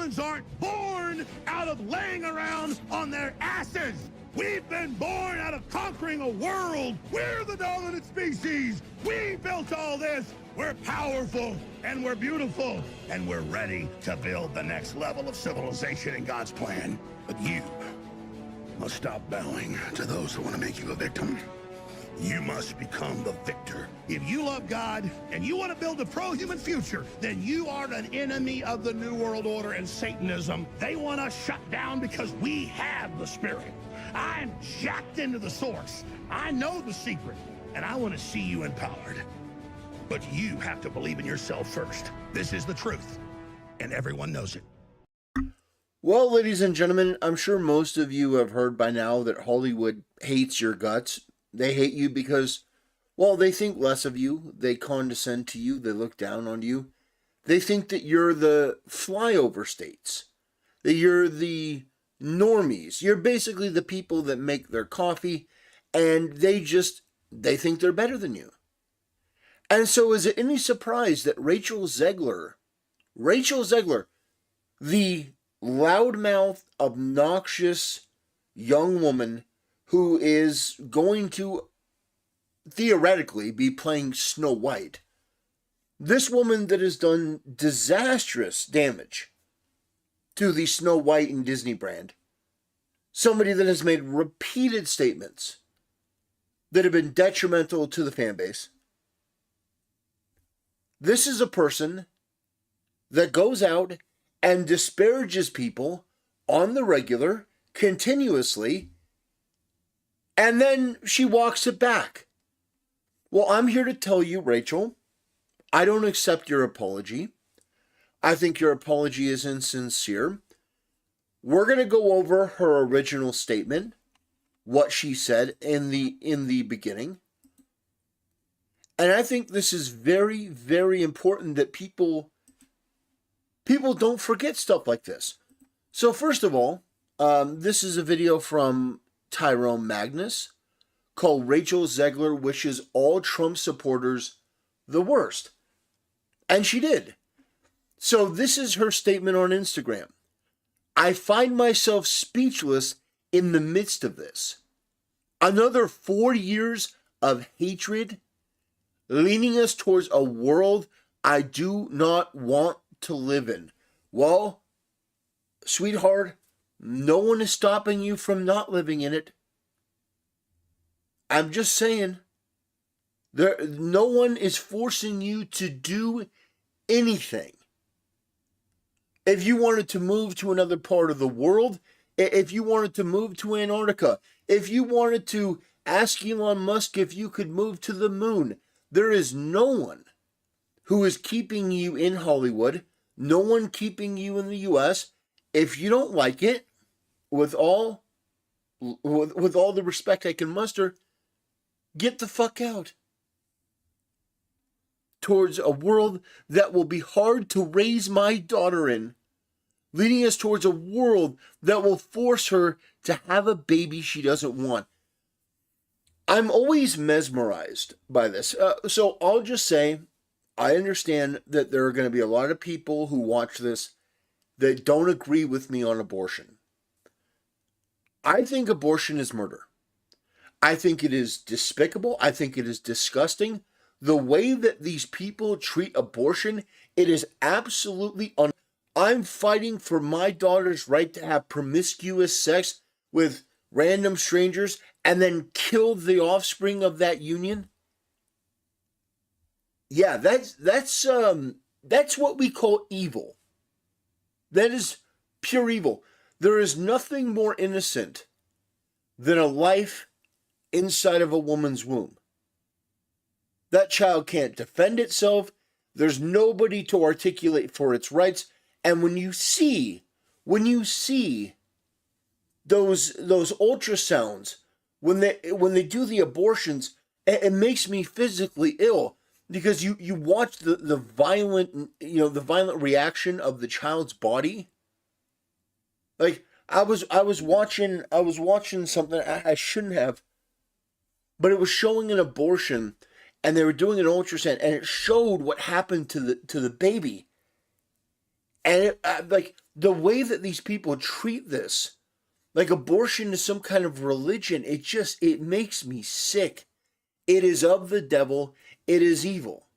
Humans aren't born out of laying around on their asses. We've been born out of conquering a world. We're the dominant species. We built all this. We're powerful, and we're beautiful, and we're ready to build the next level of civilization in God's plan. But you must stop bowing to those who want to make you a victim. You must become the victor. If you love God and you want to build a pro-human future, then you are an enemy of the New World Order and Satanism. They want us shut down because we have the Spirit. I'm jacked into the source. I know the secret, and I want to see you empowered. But you have to believe in yourself first. This is the truth, and everyone knows it. Well, ladies and gentlemen, I'm sure most of you have heard by now that Hollywood hates your guts. They hate you because, well, they think less of you. They condescend to you. They look down on you. They think that you're the flyover states, that you're the normies. You're basically the people that make their coffee, and they think they're better than you. And so is it any surprise that Rachel Zegler, the loudmouth, obnoxious young woman who is going to theoretically be playing Snow White, this woman that has done disastrous damage to the Snow White and Disney brand, somebody that has made repeated statements that have been detrimental to the fan base, this is a person that goes out and disparages people on the regular, continuously, and then she walks it back. Well, I'm here to tell you, Rachel, I don't accept your apology. I think your apology is insincere. We're going to go over her original statement, what she said in the beginning. And I think this is very, very important that people don't forget stuff like this. So first of all, this is a video from Tyrone Magnus called Rachel Zegler Wishes All Trump Supporters the Worst. And she did. So this is her statement on Instagram. I find myself speechless in the midst of this. Another 4 years of hatred leading us towards a world I do not want to live in. Well, sweetheart, no one is stopping you from not living in it. I'm just saying, no one is forcing you to do anything. If you wanted to move to another part of the world, if you wanted to move to Antarctica, if you wanted to ask Elon Musk if you could move to the moon, there is no one who is keeping you in Hollywood, no one keeping you in the U.S. If you don't like it, with all the respect I can muster, get the fuck out. Towards a world that will be hard to raise my daughter in, leading us towards a world that will force her to have a baby she doesn't want. I'm always mesmerized by this. So I'll just say, I understand that there are going to be a lot of people who watch this that don't agree with me on abortion. I think abortion is murder. I think it is despicable. I think it is disgusting. The way that these people treat abortion, it is absolutely I'm fighting for my daughter's right to have promiscuous sex with random strangers and then kill the offspring of that union. Yeah, that's what we call evil. That is pure evil. There is nothing more innocent than a life inside of a woman's womb. That child can't defend itself. There's nobody to articulate for its rights. And when you see those ultrasounds, when they do the abortions, it makes me physically ill, because you watch the violent reaction of the child's body. Like I was watching something I shouldn't have, but it was showing an abortion, and they were doing an ultrasound, and it showed what happened to the baby. And like the way that these people treat this, like abortion is some kind of religion, it makes me sick. It is of the devil. It is evil.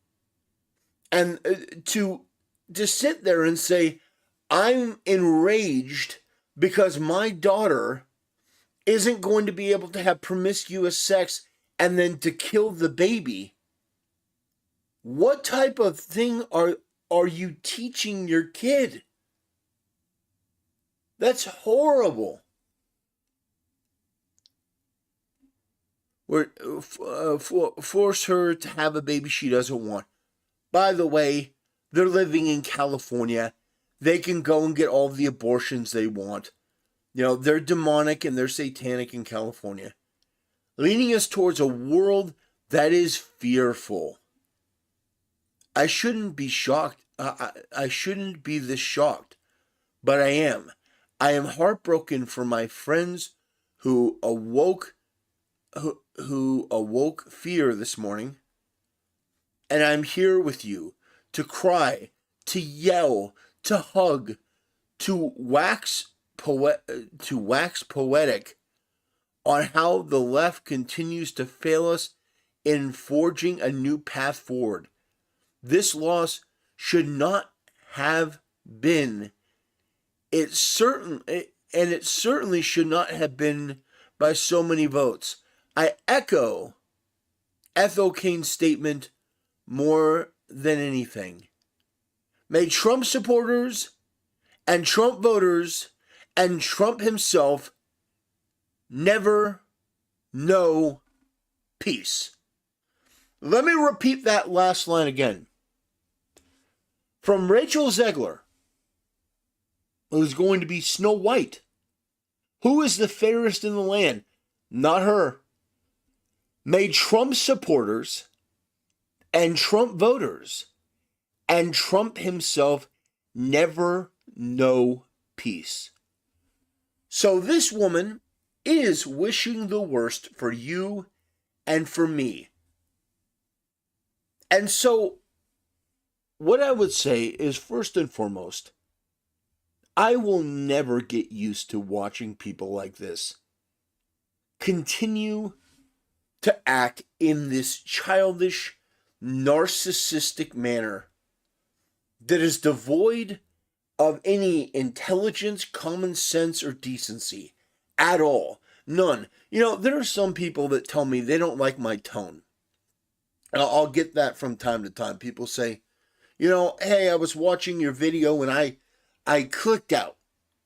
And to sit there and say, I'm enraged because my daughter isn't going to be able to have promiscuous sex and then to kill the baby. What type of thing are you teaching your kid? That's horrible. Force her to have a baby she doesn't want. By the way, they're living in California. They can go and get all the abortions they want. You know, they're demonic and they're satanic in California. Leading us towards a world that is fearful. I shouldn't be shocked. I shouldn't be this shocked. But I am. I am heartbroken for my friends who awoke fear this morning. And I'm here with you to cry, to yell, to hug, to wax poetic on how the left continues to fail us in forging a new path forward. This loss should not have been. It certainly should not have been by so many votes. I echo Ethel Kane's statement more than anything. May Trump supporters and Trump voters and Trump himself never know peace. Let me repeat that last line again. From Rachel Zegler, who's going to be Snow White. Who is the fairest in the land? Not her. May Trump supporters and Trump voters and Trump himself never know peace. So this woman is wishing the worst for you and for me. And so what I would say is, first and foremost, I will never get used to watching people like this continue to act in this childish, narcissistic manner that is devoid of any intelligence, common sense, or decency at all. None. You know, there are some people that tell me they don't like my tone. And I'll get that from time to time. People say, you know, hey, I was watching your video and I clicked out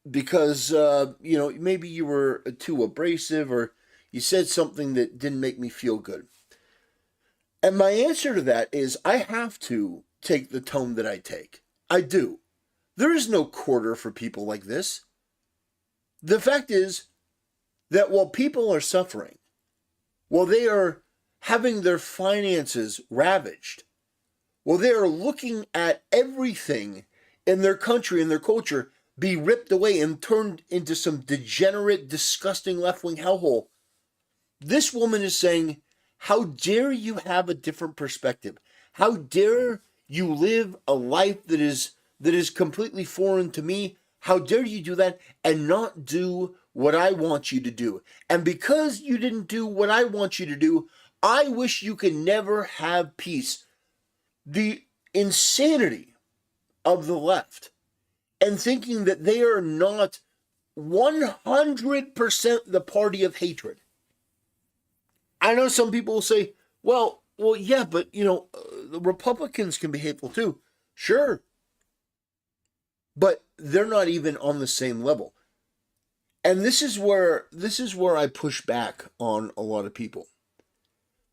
because, you know, maybe you were too abrasive or you said something that didn't make me feel good. And my answer to that is I have to take the tone that I take. I do. There is no quarter for people like this. The fact is that while people are suffering, while they are having their finances ravaged, while they are looking at everything in their country and their culture be ripped away and turned into some degenerate, disgusting left-wing hellhole, this woman is saying, how dare you have a different perspective? How dare you live a life that is completely foreign to me? How dare you do that and not do what I want you to do? And because you didn't do what I want you to do, I wish you could never have peace. The insanity of the left and thinking that they are not 100% the party of hatred. I know some people will say, well, yeah, but, you know, the Republicans can be hateful too. Sure. But they're not even on the same level. And this is where I push back on a lot of people.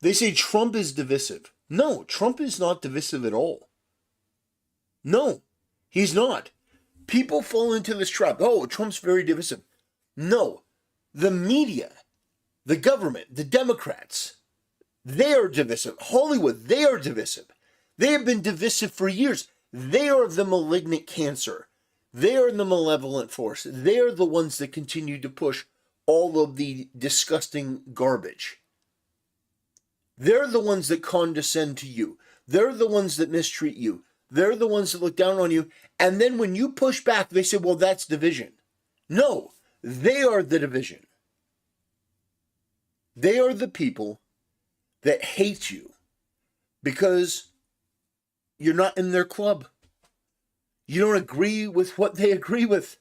They say Trump is divisive. No, Trump is not divisive at all. No, he's not. People fall into this trap. Oh, Trump's very divisive. No, the media, the government, the Democrats, they are divisive. Hollywood, they are divisive. They have been divisive for years. They are the malignant cancer. They are the malevolent force. They are the ones that continue to push all of the disgusting garbage. They're the ones that condescend to you. They're the ones that mistreat you. They're the ones that look down on you. And then when you push back, they say, well, that's division. No, they are the division. They are the people that hate you because you're not in their club. You don't agree with what they agree with.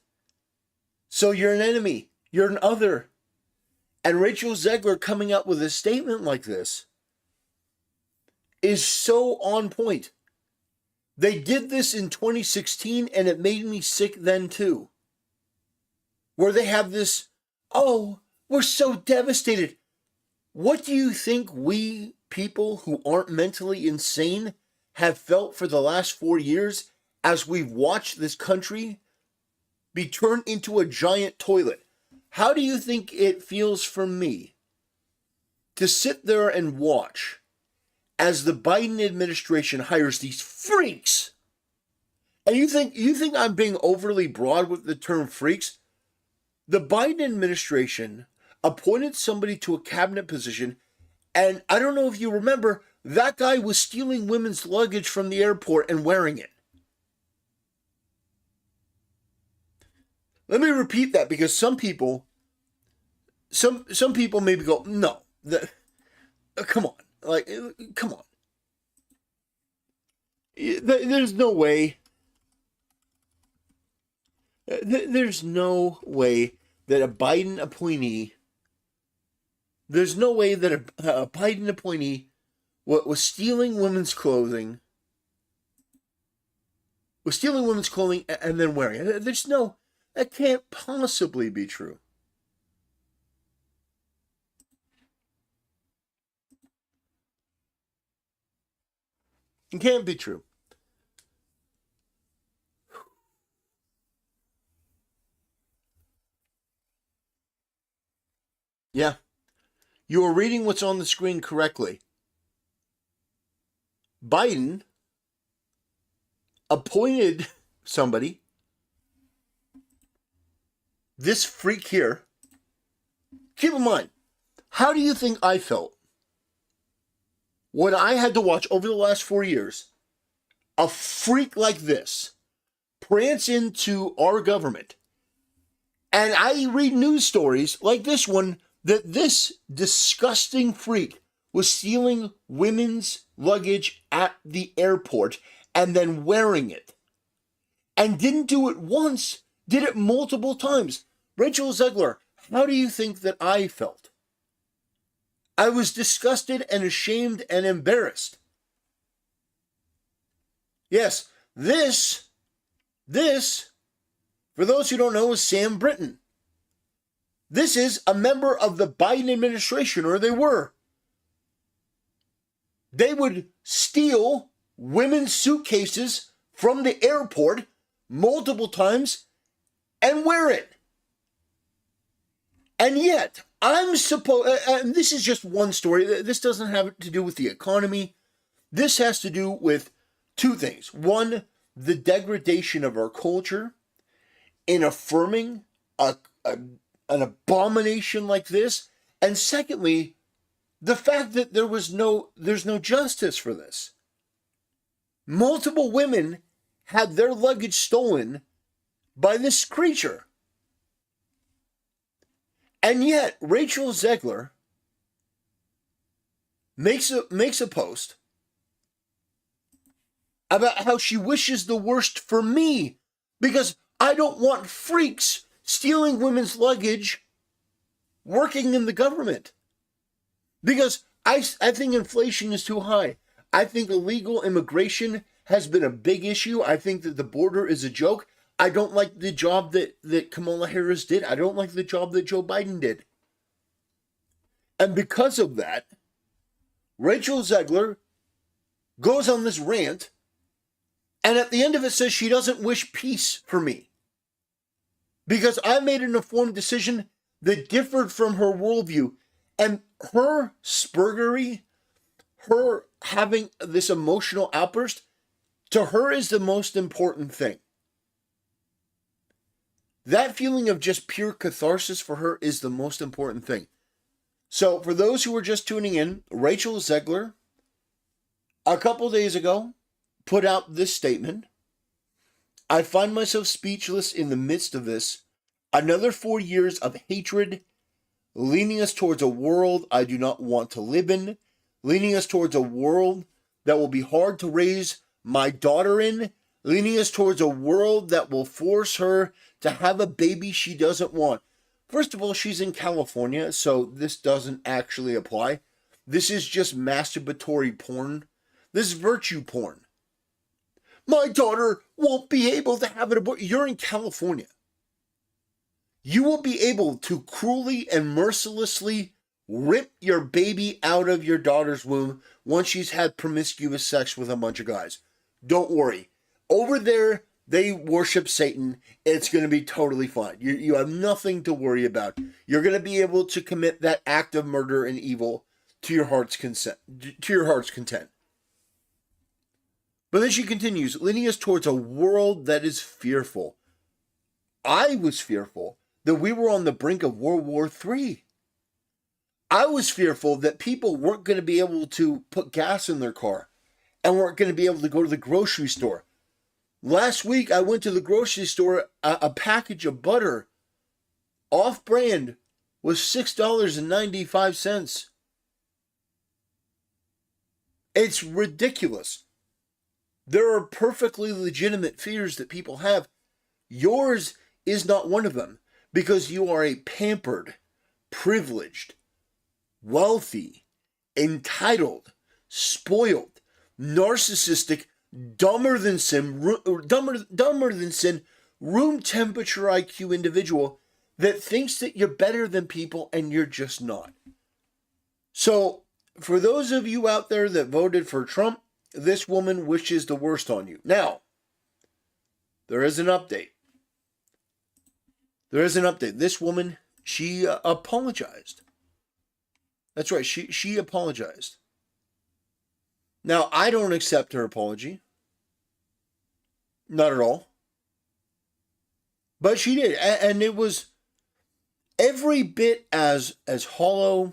So you're an enemy. You're an other. And Rachel Zegler coming out with a statement like this is so on point. They did this in 2016 and it made me sick then too. Where they have this, oh, we're so devastated. What do you think we people who aren't mentally insane have felt for the last 4 years as we've watched this country be turned into a giant toilet? How do you think it feels for me to sit there and watch as the Biden administration hires these freaks? And you think I'm being overly broad with the term freaks? The Biden administration appointed somebody to a cabinet position, and I don't know if you remember, that guy was stealing women's luggage from the airport and wearing it. Let me repeat that because some people maybe go, no, come on, come on. There's no way. There's no way that a Biden appointee. There's no way that a Biden appointee was stealing women's clothing. Was stealing women's clothing and then wearing it. There's no. That can't possibly be true. It can't be true. Yeah. You are reading what's on the screen correctly. Biden appointed somebody, this freak here. Keep in mind, how do you think I felt when I had to watch over the last 4 years a freak like this prance into our government? And I read news stories like this one that this disgusting freak was stealing women's luggage at the airport and then wearing it. And didn't do it once, did it multiple times. Rachel Zegler, how do you think that I felt? I was disgusted and ashamed and embarrassed. Yes, this, for those who don't know, is Sam Brinton. This is a member of the Biden administration, or they were. They would steal women's suitcases from the airport multiple times and wear it. And yet, I'm supposed, and this is just one story. This doesn't have to do with the economy. This has to do with two things. One, the degradation of our culture in affirming an abomination like this. And secondly, the fact that there's no justice for this. Multiple women had their luggage stolen by this creature. And yet, Rachel Zegler makes a post about how she wishes the worst for me because I don't want freaks stealing women's luggage working in the government. Because I think inflation is too high. I think illegal immigration has been a big issue. I think that the border is a joke. I don't like the job that Kamala Harris did. I don't like the job that Joe Biden did. And because of that, Rachel Zegler goes on this rant, and at the end of it says she doesn't wish peace for me because I made an informed decision that differed from her worldview. And her spurgery, her having this emotional outburst, to her is the most important thing. That feeling of just pure catharsis for her is the most important thing. So for those who are just tuning in, Rachel Zegler, a couple days ago, put out this statement. I find myself speechless in the midst of this. Another 4 years of hatred, leaning us towards a world I do not want to live in, leaning us towards a world that will be hard to raise my daughter in, leaning us towards a world that will force her to have a baby she doesn't want. First of all, she's in California, so this doesn't actually apply. This is just masturbatory porn. This is virtue porn. My daughter won't be able to have an abortion. You're in California. You will be able to cruelly and mercilessly rip your baby out of your daughter's womb once she's had promiscuous sex with a bunch of guys. Don't worry. Over there, they worship Satan. It's going to be totally fine. You have nothing to worry about. You're going to be able to commit that act of murder and evil to your heart's consent. To your heart's content. But then she continues, leading us towards a world that is fearful. I was fearful that we were on the brink of World War III. I was fearful that people weren't going to be able to put gas in their car and weren't going to be able to go to the grocery store. Last week, I went to the grocery store. A package of butter, off-brand, was $6.95. It's ridiculous. There are perfectly legitimate fears that people have. Yours is not one of them because you are a pampered, privileged, wealthy, entitled, spoiled, narcissistic, dumber than sin, room temperature IQ individual that thinks that you're better than people and you're just not. So, for those of you out there that voted for Trump, this woman wishes the worst on you. Now, there is an update. This woman, she apologized. That's right, she apologized. Now, I don't accept her apology. Not at all. But she did, and it was every bit as hollow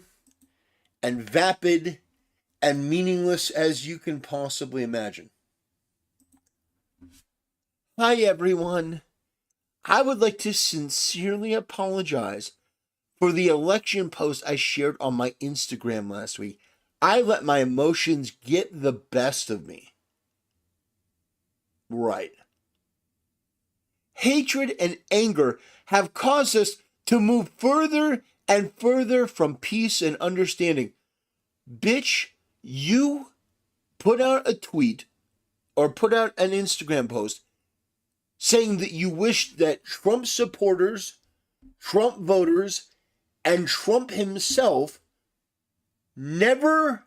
and vapid and meaningless as you can possibly imagine. Hi, everyone. I would like to sincerely apologize for the election post I shared on my Instagram last week. I let my emotions get the best of me. Right. Hatred and anger have caused us to move further and further from peace and understanding. Bitch, you put out a tweet or put out an Instagram post saying that you wish that Trump supporters, Trump voters, and Trump himself never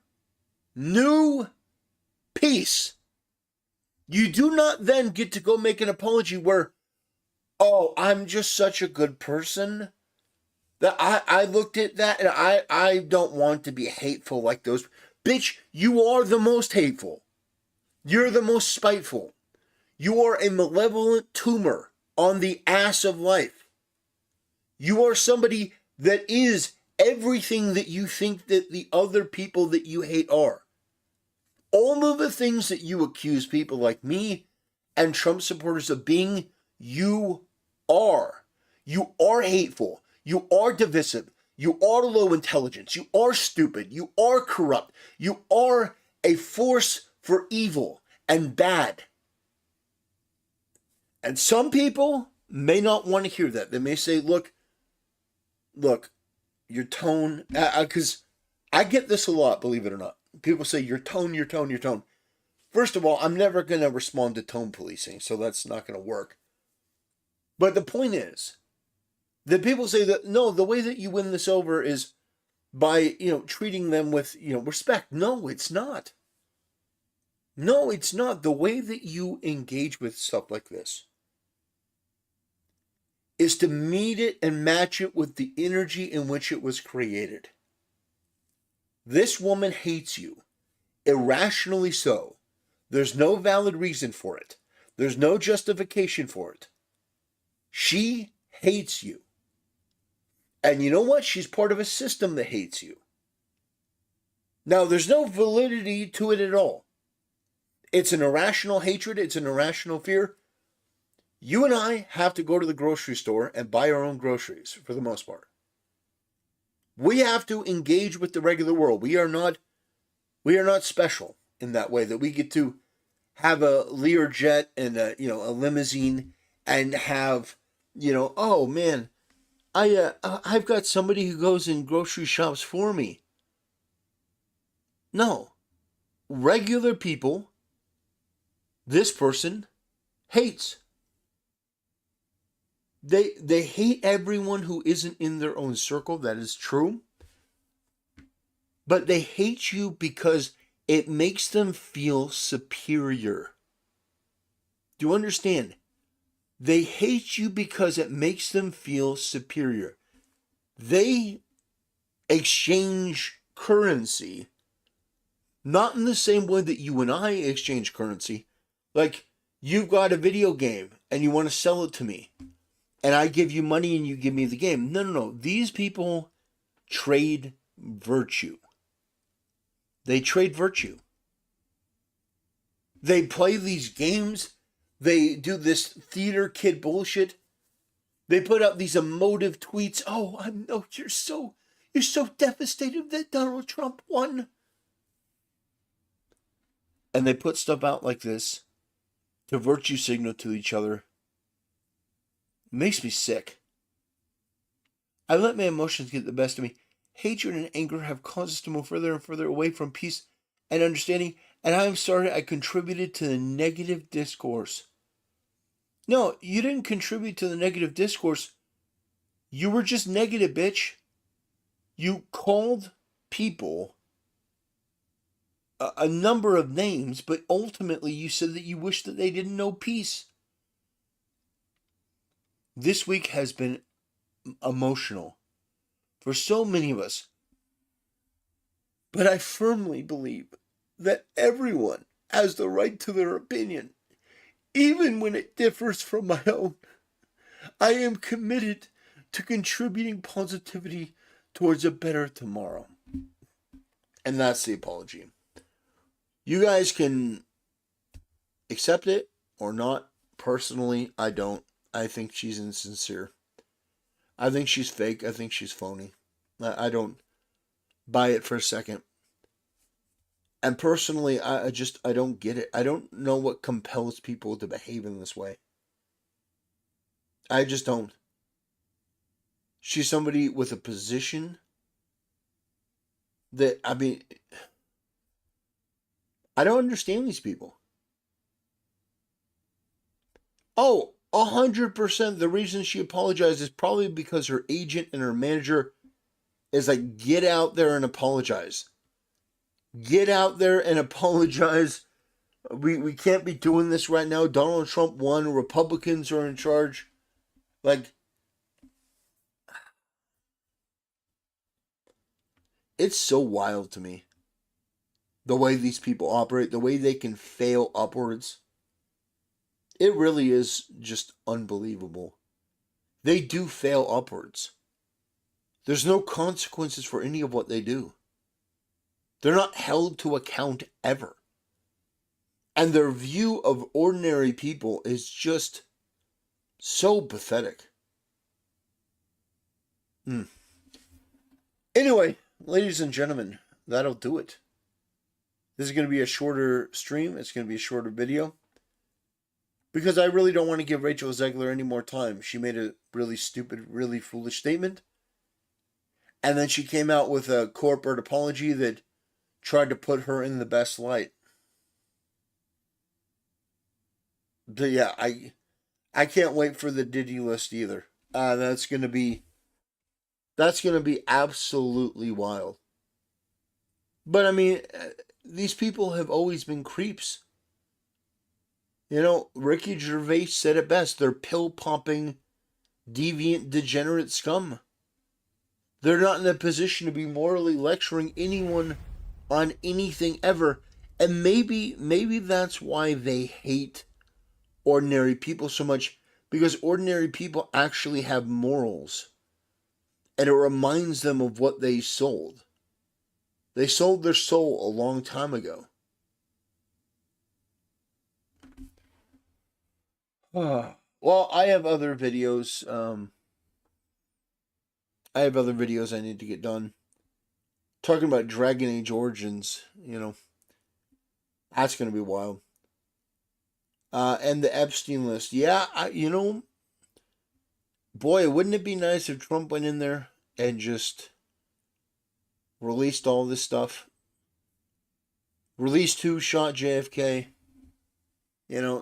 knew peace. You do not then get to go make an apology where, oh, I'm just such a good person that I looked at that and I don't want to be hateful like those. Bitch, you are the most hateful. You're the most spiteful. You are a malevolent tumor on the ass of life. You are somebody that is everything that you think that the other people that you hate are. All of the things that you accuse people like me and Trump supporters of being, you are. You are hateful. You are divisive. You are low intelligence. You are stupid. You are corrupt. You are a force for evil and bad. And some people may not want to hear that. They may say, look, your tone, because I get this a lot, believe it or not. People say, your tone. First of all, I'm never going to respond to tone policing, so that's not going to work. But the point is that people say that, no, the way that you win this over is by, treating them with, respect. No, it's not. No, it's not. The way that you engage with stuff like this is to meet it and match it with the energy in which it was created. This woman hates you, irrationally so. There's no valid reason for it. There's no justification for it. She hates you. And you know what? She's part of a system that hates you. Now, there's no validity to it at all. It's an irrational hatred. It's an irrational fear. You and I have to go to the grocery store and buy our own groceries for the most part. We have to engage with the regular world. We are not special in that way that we get to have a Learjet and a limousine and have, oh man, I've got somebody who goes and grocery shops for me. No. Regular people, this person hates. They hate everyone who isn't in their own circle. That is true. But they hate you because it makes them feel superior. Do you understand? They hate you because it makes them feel superior. They exchange currency, not in the same way that you and I exchange currency. Like, you've got a video game and you want to sell it to me, and I give you money and you give me the game. No. These people trade virtue. They trade virtue. They play these games. They do this theater kid bullshit. They put out these emotive tweets. Oh, you're so devastated that Donald Trump won. And they put stuff out like this to virtue signal to each other. It makes me sick. I let my emotions get the best of me. Hatred and anger have caused us to move further and further away from peace and understanding, and I am sorry I contributed to the negative discourse. No, you didn't contribute to the negative discourse. You were just negative, bitch. You called people a number of names, but ultimately you said that you wish that they didn't know peace. This week has been emotional for so many of us. But I firmly believe that everyone has the right to their opinion, even when it differs from my own. I am committed to contributing positivity towards a better tomorrow. And that's the apology. You guys can accept it or not. Personally, I don't. I think she's insincere. I think she's fake. I think she's phony. I don't buy it for a second. And personally, I don't get it. I don't know what compels people to behave in this way. I just don't. She's somebody with a position that, I don't understand these people. 100% the reason she apologized is probably because her agent and her manager is like, get out there and apologize. Get out there and apologize. We can't be doing this right now. Donald Trump won. Republicans are in charge. Like, it's so wild to me. The way these people operate, the way they can fail upwards. It really is just unbelievable. They do fail upwards. There's no consequences for any of what they do. They're not held to account ever. And their view of ordinary people is just so pathetic. Anyway, ladies and gentlemen, that'll do it. This is going to be a shorter stream. It's going to be a shorter video. Because I really don't want to give Rachel Zegler any more time. She made a really stupid, really foolish statement. And then she came out with a corporate apology that tried to put her in the best light. But yeah, I can't wait for the Diddy list either. That's gonna be absolutely wild. But I mean, these people have always been creeps. You know, Ricky Gervais said it best. They're pill-popping, deviant, degenerate scum. They're not in a position to be morally lecturing anyone on anything ever. And maybe that's why they hate ordinary people so much. Because ordinary people actually have morals. And it reminds them of what they sold. They sold their soul a long time ago. Well, I have other videos. I have other videos I need to get done. Talking about Dragon Age Origins, that's going to be wild. And the Epstein list. Yeah, boy, wouldn't it be nice if Trump went in there and just released all this stuff? Released who shot JFK.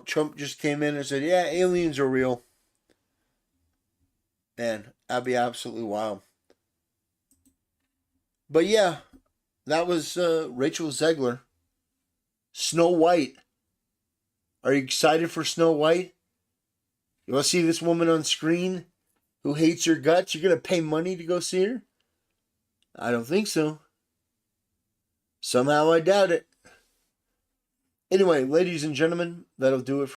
Trump just came in and said, yeah, aliens are real. Man, that'd be absolutely wild. But yeah, that was Rachel Zegler. Snow White. Are you excited for Snow White? You want to see this woman on screen who hates your guts? You're going to pay money to go see her? I don't think so. Somehow I doubt it. Anyway, ladies and gentlemen, that'll do it for